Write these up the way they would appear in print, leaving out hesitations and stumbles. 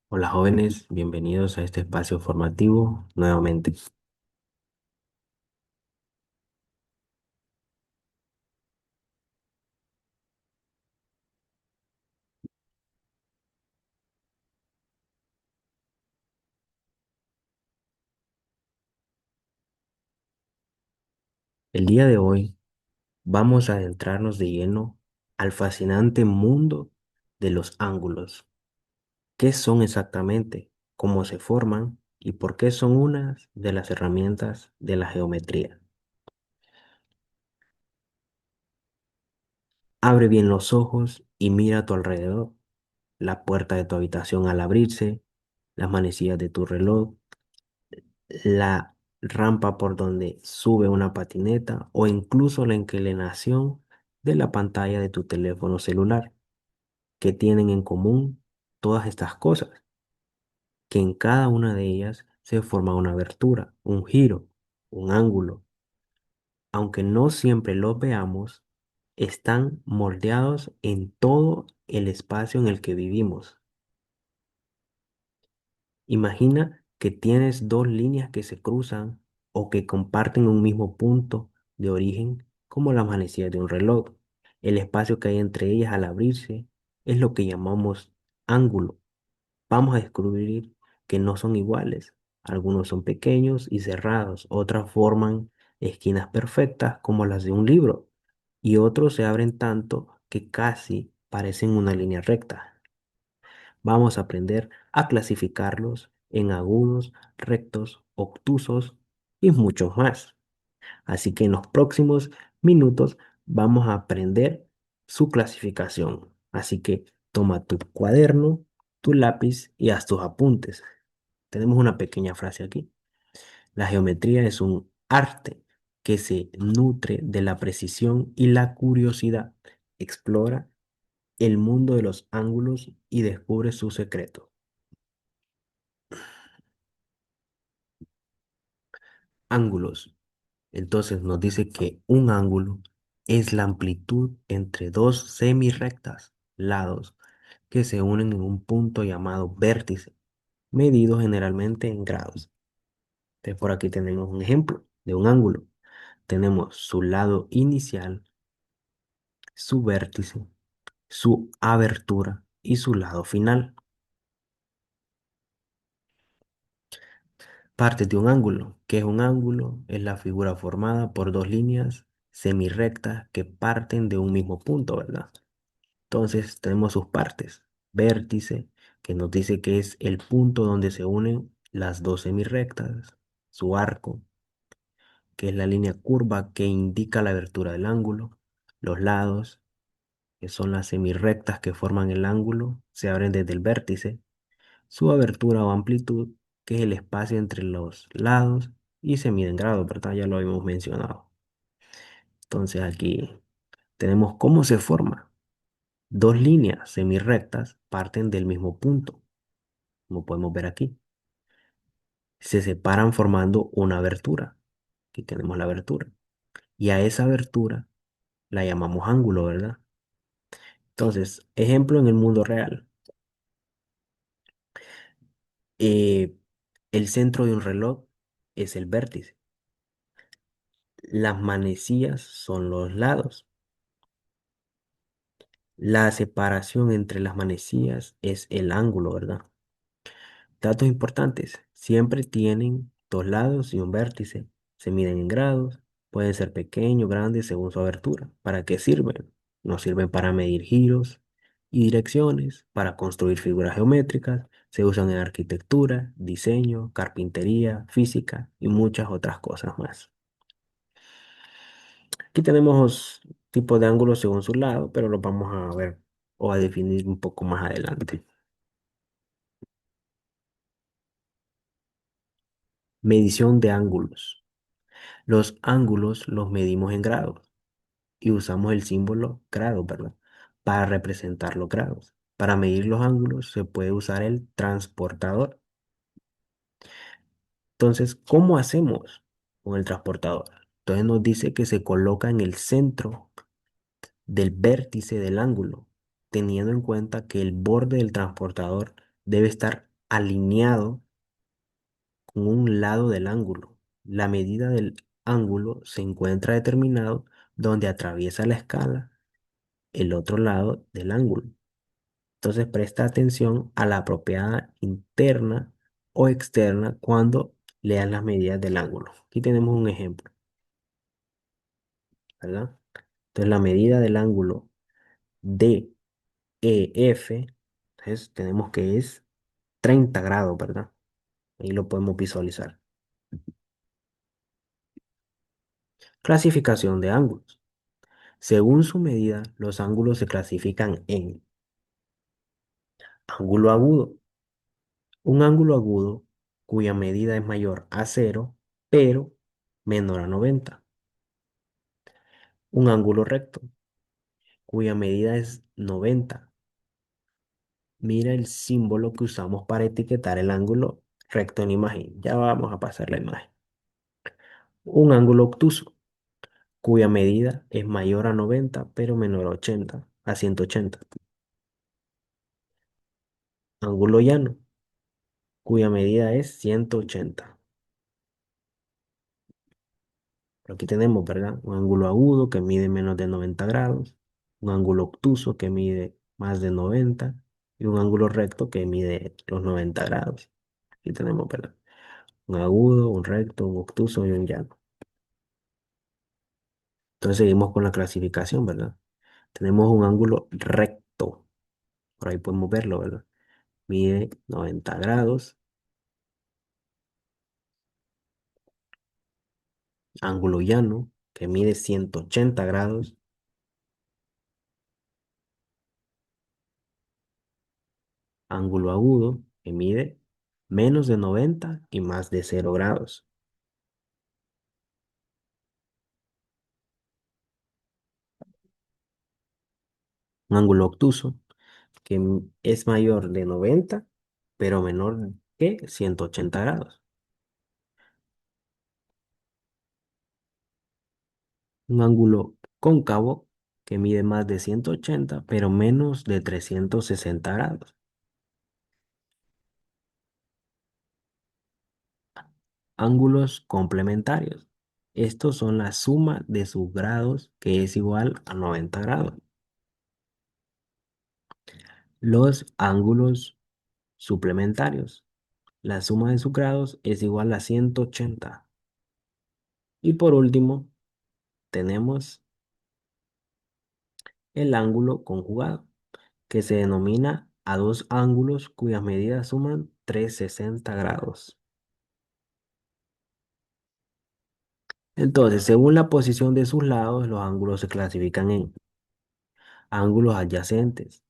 Hola jóvenes, bienvenidos a este espacio formativo nuevamente. El día de hoy vamos a adentrarnos de lleno al fascinante mundo de los ángulos. ¿Qué son exactamente? ¿Cómo se forman? ¿Y por qué son una de las herramientas de la geometría? Abre bien los ojos y mira a tu alrededor. La puerta de tu habitación al abrirse, las manecillas de tu reloj, la rampa por donde sube una patineta o incluso la inclinación de la pantalla de tu teléfono celular, que tienen en común todas estas cosas, que en cada una de ellas se forma una abertura, un giro, un ángulo. Aunque no siempre los veamos, están moldeados en todo el espacio en el que vivimos. Imagina que tienes dos líneas que se cruzan o que comparten un mismo punto de origen, como las manecillas de un reloj. El espacio que hay entre ellas al abrirse es lo que llamamos ángulo. Vamos a descubrir que no son iguales. Algunos son pequeños y cerrados, otras forman esquinas perfectas como las de un libro, y otros se abren tanto que casi parecen una línea recta. Vamos a aprender a clasificarlos en agudos, rectos, obtusos y muchos más. Así que en los próximos minutos vamos a aprender su clasificación. Así que toma tu cuaderno, tu lápiz y haz tus apuntes. Tenemos una pequeña frase aquí. La geometría es un arte que se nutre de la precisión y la curiosidad. Explora el mundo de los ángulos y descubre su secreto. Ángulos. Entonces nos dice que un ángulo es la amplitud entre dos semirrectas, lados, que se unen en un punto llamado vértice, medido generalmente en grados. Entonces por aquí tenemos un ejemplo de un ángulo. Tenemos su lado inicial, su vértice, su abertura y su lado final. Partes de un ángulo. ¿Qué es un ángulo? Es la figura formada por dos líneas semirrectas que parten de un mismo punto, ¿verdad? Entonces tenemos sus partes. Vértice, que nos dice que es el punto donde se unen las dos semirrectas. Su arco, que es la línea curva que indica la abertura del ángulo. Los lados, que son las semirrectas que forman el ángulo, se abren desde el vértice. Su abertura o amplitud, que es el espacio entre los lados y se mide en grados, ¿verdad? Ya lo habíamos mencionado. Entonces aquí tenemos cómo se forma. Dos líneas semirrectas parten del mismo punto, como podemos ver aquí. Se separan formando una abertura. Aquí tenemos la abertura. Y a esa abertura la llamamos ángulo, ¿verdad? Entonces, ejemplo en el mundo real. Eh, el centro de un reloj es el vértice. Las manecillas son los lados. La separación entre las manecillas es el ángulo, ¿verdad? Datos importantes. Siempre tienen dos lados y un vértice. Se miden en grados. Pueden ser pequeños, grandes, según su abertura. ¿Para qué sirven? Nos sirven para medir giros y direcciones, para construir figuras geométricas. Se usan en arquitectura, diseño, carpintería, física y muchas otras cosas más. Aquí tenemos tipos de ángulos según su lado, pero los vamos a ver o a definir un poco más adelante. Medición de ángulos. Los ángulos los medimos en grados y usamos el símbolo grado, ¿verdad? Para representar los grados. Para medir los ángulos se puede usar el transportador. Entonces, ¿cómo hacemos con el transportador? Entonces nos dice que se coloca en el centro del vértice del ángulo, teniendo en cuenta que el borde del transportador debe estar alineado con un lado del ángulo. La medida del ángulo se encuentra determinado donde atraviesa la escala el otro lado del ángulo. Entonces presta atención a la apropiada interna o externa cuando leas las medidas del ángulo. Aquí tenemos un ejemplo, ¿verdad? Entonces la medida del ángulo DEF, entonces tenemos que es 30 grados, ¿verdad? Ahí lo podemos visualizar. Clasificación de ángulos. Según su medida, los ángulos se clasifican en ángulo agudo. Un ángulo agudo cuya medida es mayor a cero, pero menor a 90. Un ángulo recto cuya medida es 90. Mira el símbolo que usamos para etiquetar el ángulo recto en imagen. Ya vamos a pasar la imagen. Un ángulo obtuso cuya medida es mayor a 90, pero menor a 80, a 180. Ángulo llano cuya medida es 180. Aquí tenemos, ¿verdad? Un ángulo agudo que mide menos de 90 grados, un ángulo obtuso que mide más de 90 y un ángulo recto que mide los 90 grados. Aquí tenemos, ¿verdad? Un agudo, un recto, un obtuso y un llano. Entonces seguimos con la clasificación, ¿verdad? Tenemos un ángulo recto, por ahí podemos verlo, ¿verdad? Mide 90 grados. Ángulo llano, que mide 180 grados. Ángulo agudo, que mide menos de 90 y más de 0 grados. Un ángulo obtuso, que es mayor de 90, pero menor que 180 grados. Un ángulo cóncavo, que mide más de 180, pero menos de 360 grados. Ángulos complementarios. Estos son la suma de sus grados, que es igual a 90 grados. Los ángulos suplementarios. La suma de sus grados es igual a 180. Y por último, tenemos el ángulo conjugado, que se denomina a dos ángulos cuyas medidas suman 360 grados. Entonces, según la posición de sus lados, los ángulos se clasifican en ángulos adyacentes.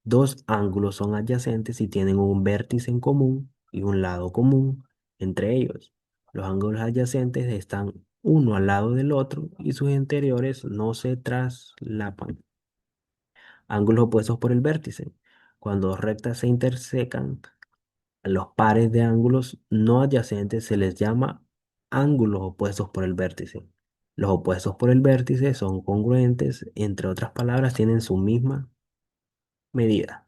Dos ángulos son adyacentes y tienen un vértice en común y un lado común entre ellos. Los ángulos adyacentes están uno al lado del otro y sus interiores no se traslapan. Ángulos opuestos por el vértice. Cuando dos rectas se intersecan, a los pares de ángulos no adyacentes se les llama ángulos opuestos por el vértice. Los opuestos por el vértice son congruentes, entre otras palabras, tienen su misma medida.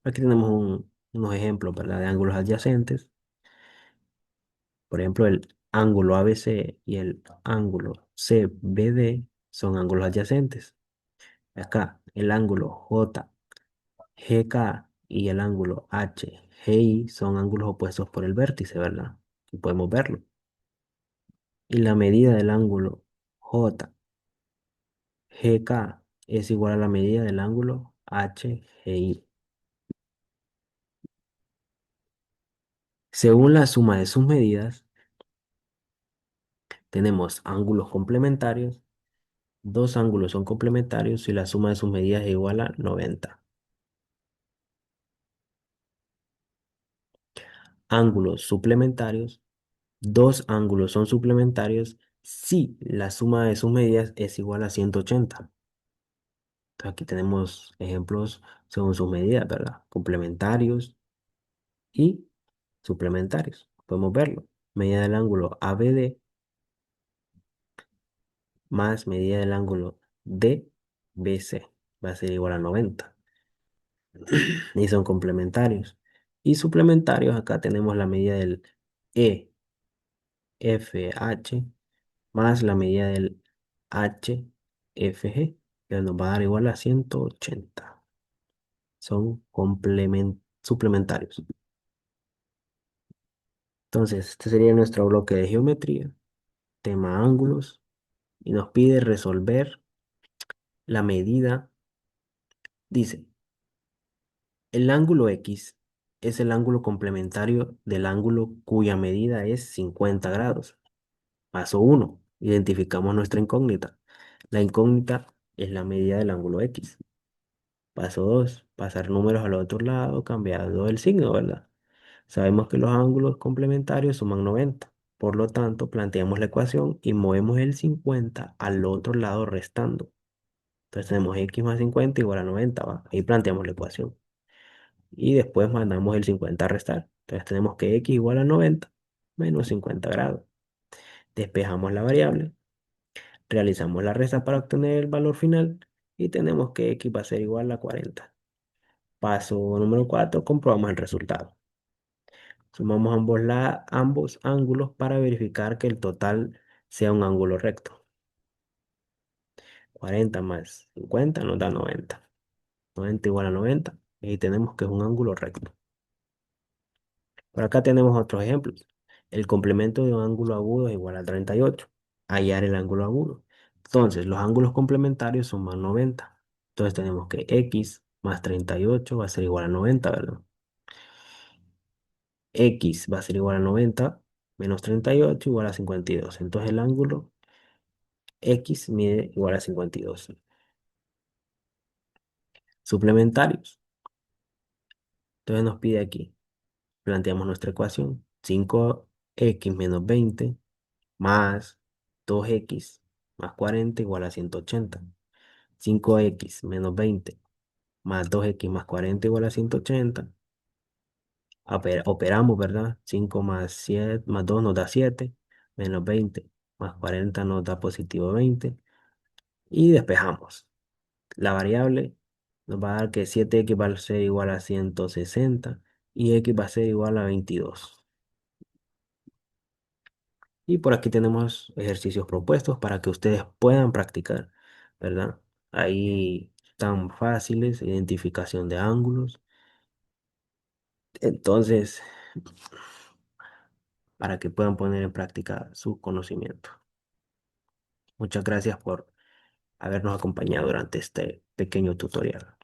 Aquí tenemos unos ejemplos, ¿verdad? De ángulos adyacentes. Por ejemplo, el ángulo ABC y el ángulo CBD son ángulos adyacentes. Acá, el ángulo JGK y el ángulo HGI son ángulos opuestos por el vértice, ¿verdad? Y podemos verlo. Y la medida del ángulo JGK es igual a la medida del ángulo HGI. Según la suma de sus medidas, tenemos ángulos complementarios. Dos ángulos son complementarios y la suma de sus medidas es igual a 90. Ángulos suplementarios. Dos ángulos son suplementarios si la suma de sus medidas es igual a 180. Entonces aquí tenemos ejemplos según sus medidas, ¿verdad? Complementarios y suplementarios. Podemos verlo. Medida del ángulo ABD más medida del ángulo DBC va a ser igual a 90. Y son complementarios. Y suplementarios, acá tenemos la medida del EFH más la medida del HFG, que nos va a dar igual a 180. Son suplementarios. Entonces, este sería nuestro bloque de geometría, tema ángulos, y nos pide resolver la medida. Dice, el ángulo X es el ángulo complementario del ángulo cuya medida es 50 grados. Paso uno, identificamos nuestra incógnita. La incógnita es la medida del ángulo X. Paso 2, pasar números al otro lado cambiando el signo, ¿verdad? Sabemos que los ángulos complementarios suman 90. Por lo tanto, planteamos la ecuación y movemos el 50 al otro lado restando. Entonces tenemos x más 50 igual a 90, ¿va? Ahí planteamos la ecuación. Y después mandamos el 50 a restar. Entonces tenemos que x igual a 90 menos 50 grados. Despejamos la variable, realizamos la resta para obtener el valor final y tenemos que x va a ser igual a 40. Paso número 4, comprobamos el resultado. Sumamos ambos ángulos para verificar que el total sea un ángulo recto. 40 más 50 nos da 90. 90 igual a 90 y tenemos que es un ángulo recto. Por acá tenemos otros ejemplos. El complemento de un ángulo agudo es igual a 38. Hallar el ángulo agudo. Entonces, los ángulos complementarios suman 90. Entonces tenemos que x más 38 va a ser igual a 90, ¿verdad? X va a ser igual a 90 menos 38 igual a 52. Entonces el ángulo X mide igual a 52. Suplementarios. Entonces nos pide aquí. Planteamos nuestra ecuación. 5x menos 20 más 2x más 40 igual a 180. 5x menos 20 más 2x más 40 igual a 180. Operamos, ¿verdad? 5 más 7 más 2 nos da 7. Menos 20 más 40 nos da positivo 20. Y despejamos. La variable nos va a dar que 7x va a ser igual a 160 y x va a ser igual a 22. Y por aquí tenemos ejercicios propuestos para que ustedes puedan practicar, ¿verdad? Ahí están fáciles, identificación de ángulos. Entonces, para que puedan poner en práctica su conocimiento. Muchas gracias por habernos acompañado durante este pequeño tutorial.